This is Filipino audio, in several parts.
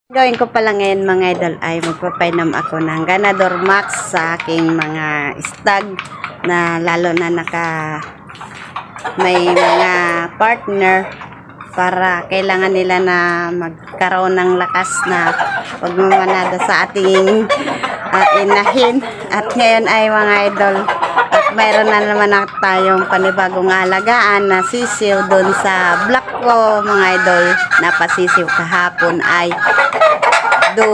Gawin ko pala ngayon mga idol ay magpapainom ako ng Ganador Max sa aking mga stag na lalo na may mga partner para kailangan nila na magkaroon ng lakas na pagmamanada sa ating inahin. At ngayon ay mga idol, at mayroon na naman tayong panibagong alagaan na sisiw doon sa block ko mga idol. Napasisiw kahapon ay 12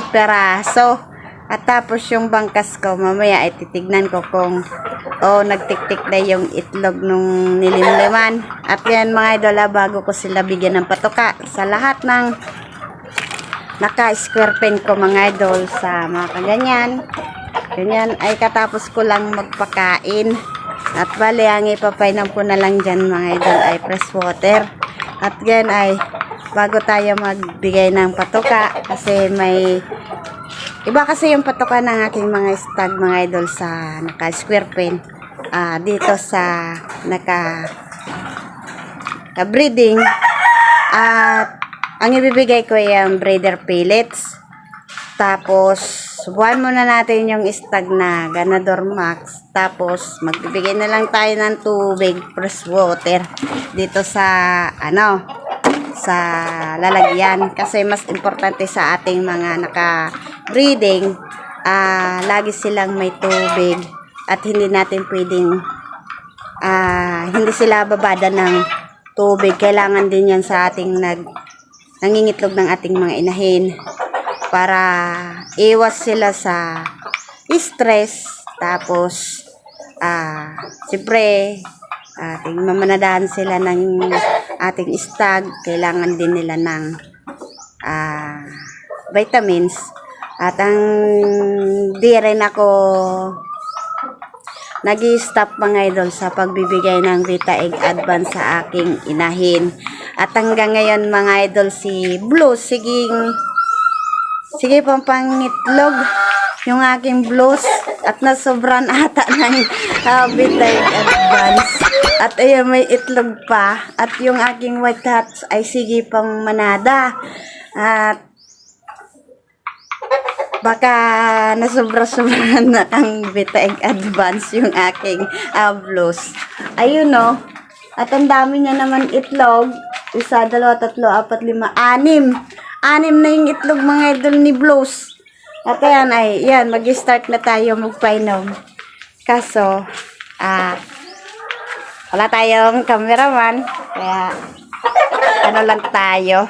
peraso. At tapos yung bangkas ko, mamaya ay titignan ko kung nagtiktik na yung itlog nung nilimliman. At yan mga idol, bago ko sila bigyan ng patuka sa lahat ng naka-square pen ko mga idol sa mga kaganyan. Ganyan ay katapos ko lang magpakain. At bali, ang ipapainom ko na lang dyan mga idol ay fresh water. At yan ay bago tayo magbigay ng patuka kasi iba kasi yung patuka ng aking mga stag mga idol sa naka-square pen. Dito sa naka-breeding. At ang ibibigay ko ay ang breeder pellets. Tapos, subuhan muna natin yung stag na Ganador Max. Tapos, magbibigay na lang tayo ng tubig, fresh water dito sa sa lalagyan. Kasi mas importante sa ating mga naka-breeding, lagi silang may tubig. At hindi natin pwedeng, hindi sila babada ng tubig. Kailangan din yan sa ating nangingitlog ng ating mga inahin. Para iwas sila sa stress. Tapos, siyempre, mamanadahan sila ng ating stag. Kailangan din nila ng vitamins. At di rin ako nag-i-stop mga idol sa pagbibigay ng Vita Egg Advance sa aking inahin. At hanggang ngayon mga idol, si Blue, sige pang pangitlog yung aking blues at nasobran ata ng Vita Egg Advance. At ayun, may itlog pa. At yung aking white hats ay sige pang manada. At baka nasobra-sobra na ang Vita Egg Advance yung aking blues. Ayun At ang dami niya naman itlog. 1, 2, 3, 4, 5, 6. 6 na yung itlog mga idol ni Blues. At yan, mag-start na tayo magpainom. Kaso, wala tayong cameraman. Kaya, lang tayo.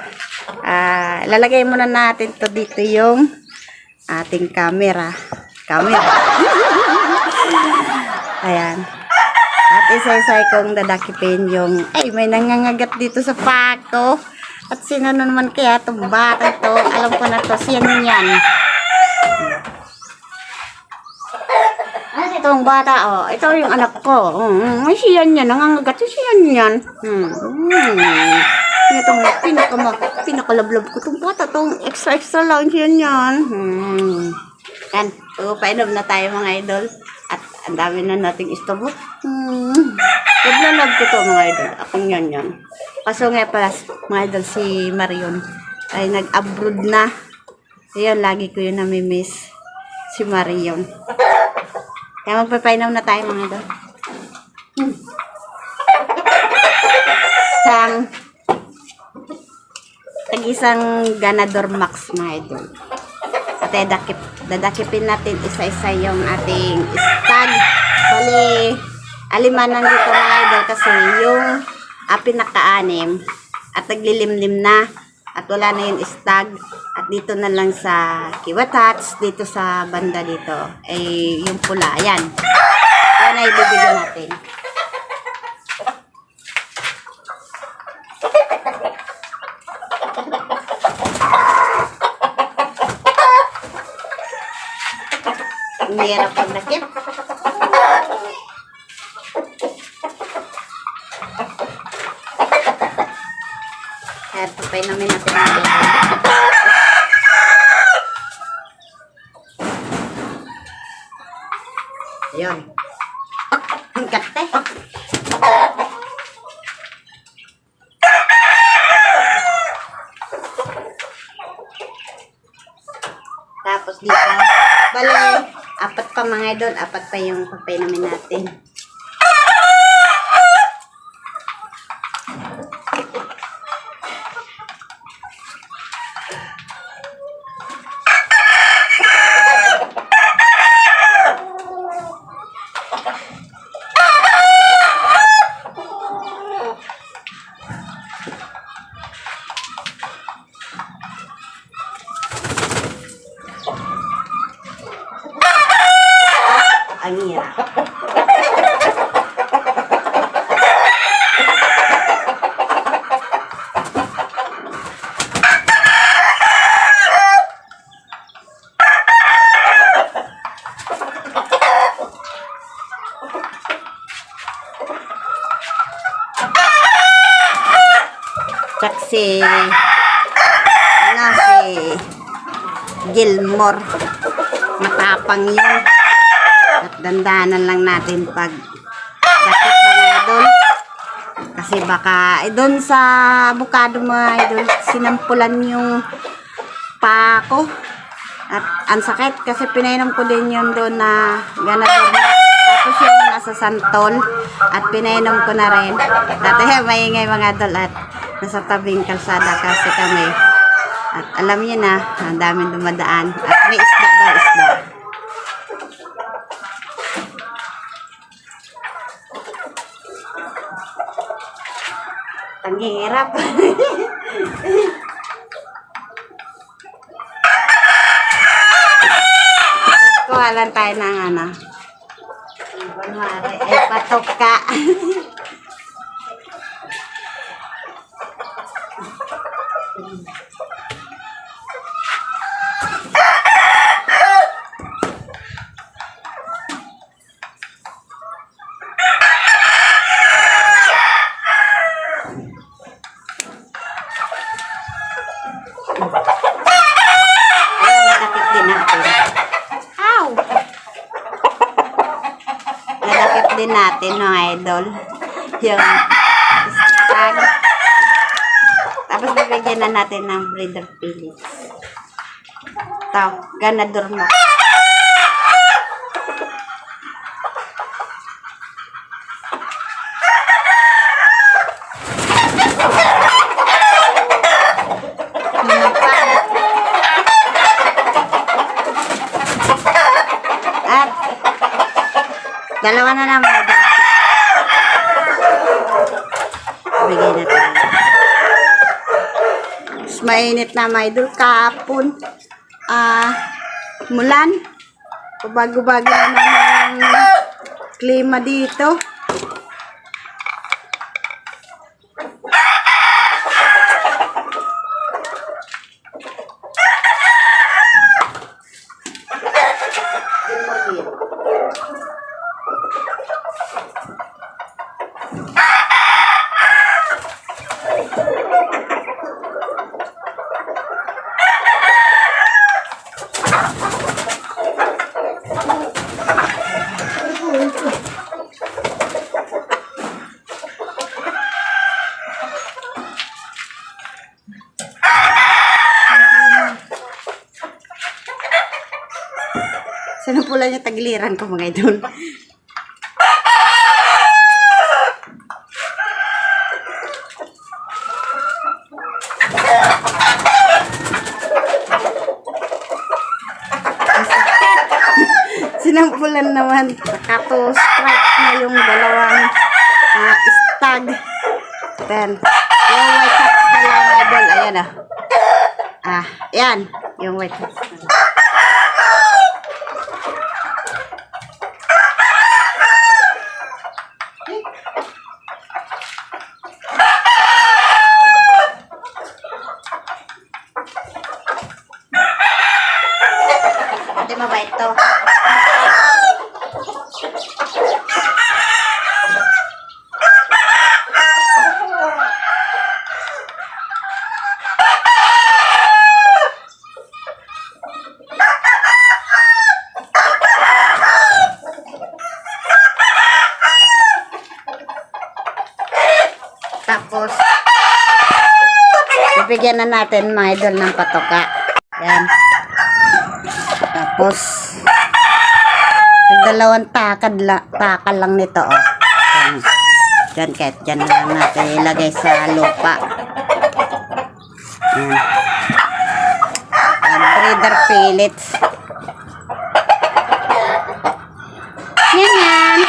Lalagay muna natin to dito yung ating camera. Ayan. At isa-isa kong dadakipin yung, may nangangagat dito sa pako. At sino naman kaya itong bata to? Alam ko na to, siyan yan. Itong bata, ito yung anak ko. Siyan yan, nangangagat, siyan yan. Itong pinakalablab ko itong bata, itong extra lang, siyan yan. Yan, painom na tayo mga idol. At ang dami na nating istobo. Naglalab ko to mga idol. Akong yan. Kaso nga pala mga idol, si Marion ay nag-abroad na. Ayun, lagi ko yun namimiss. Si Marion. Kaya magpapainom na tayo mga idol. Tag-isang Ganador Max mga idol. At dadakipin natin isa-isa yung ating stag. Bali, aliman lang dito mga idol kasi yung pinaka-anim at naglilimlim na at wala na yung stag. At dito na lang sa kiwatats, dito sa banda dito ay yung pula. Ayan. Ayan ay bibigyan natin. Mahirap pag nakip. Kaya papay namin natin natin. Ayun. Ang kate. Tapos dito, bali, apat pa mga idol, apat pa yung papainumin natin. Ang hirap. Tsak si Gilmore, matapang yun. At dandanan lang natin pag dakit mga idol. Kasi baka doon sa abukado mga idol, sinampulan yung pako. At ang sakit kasi pinainom ko din yun doon na ganador. Tapos yung nasa santol at pinainom ko na rin. Dati maingay mga idol at nasa tabing kalsada kasi kami. At alam niyo na, ang daming dumadaan. At may isda daw, isda. Ang hirap. At kuha lang tayo ng ano. Kunwari, ay patok ka. Nadakit din natin. Ow! Nadakit din natin, mga idol. Yung stag. Tapos bibigyan na natin ng breeder pellets. Ito, ganador mo. At dalawa na naman idol. Bigay na tayo. Mas mainit na mga idol kahapon. Mulan. Bago-bago na naman ang klima dito. Saan pula niya tagiliran ko mga idol? Sinampulan naman. Nakato-strike na yung dalawang stag. Then, yung white hats na lang idol. Ayan ayan. Yung white hats na lang. Hindi mabait to. Tapos, bibigyan na natin mga idol ng patoka. Yan. Tapos, dalawang takal lang nito, oh. Yan. Diyan, kahit dyan lang natin ilagay sa lupa. Yan. Breeder pellets. Yan.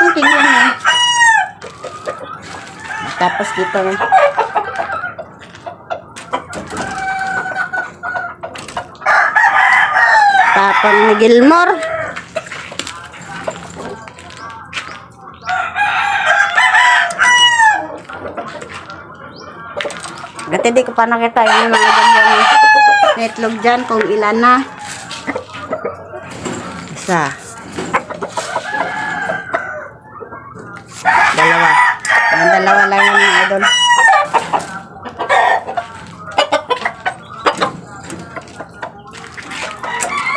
Okay, yan. Tapos dito, tapang ni Gilmore. Gati di ko pa nakita yung mga ganyang netlog dyan kung ilan na. Isa. Dalawa. Ang dalawa lang yung mga idol.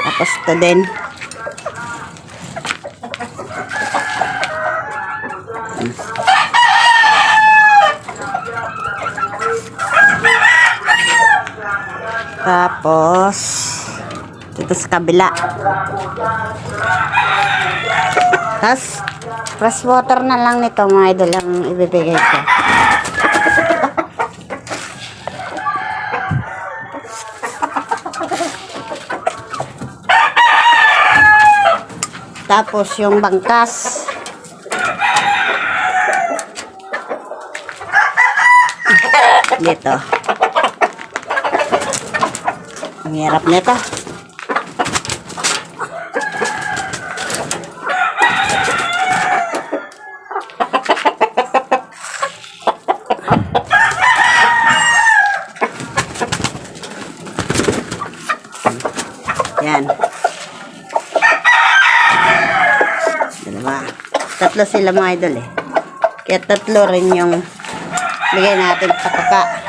Tapos ito din. Tapos dito sa kabila. Tapos fresh water na lang nito mga idol ang ibibigay ko. Tapos yung bangkas. Dito. Ang hirap nito. Yan. Dalawa. Tatlo sila mga idol eh. Kaya tatlo rin yung bigay natin sa kaka.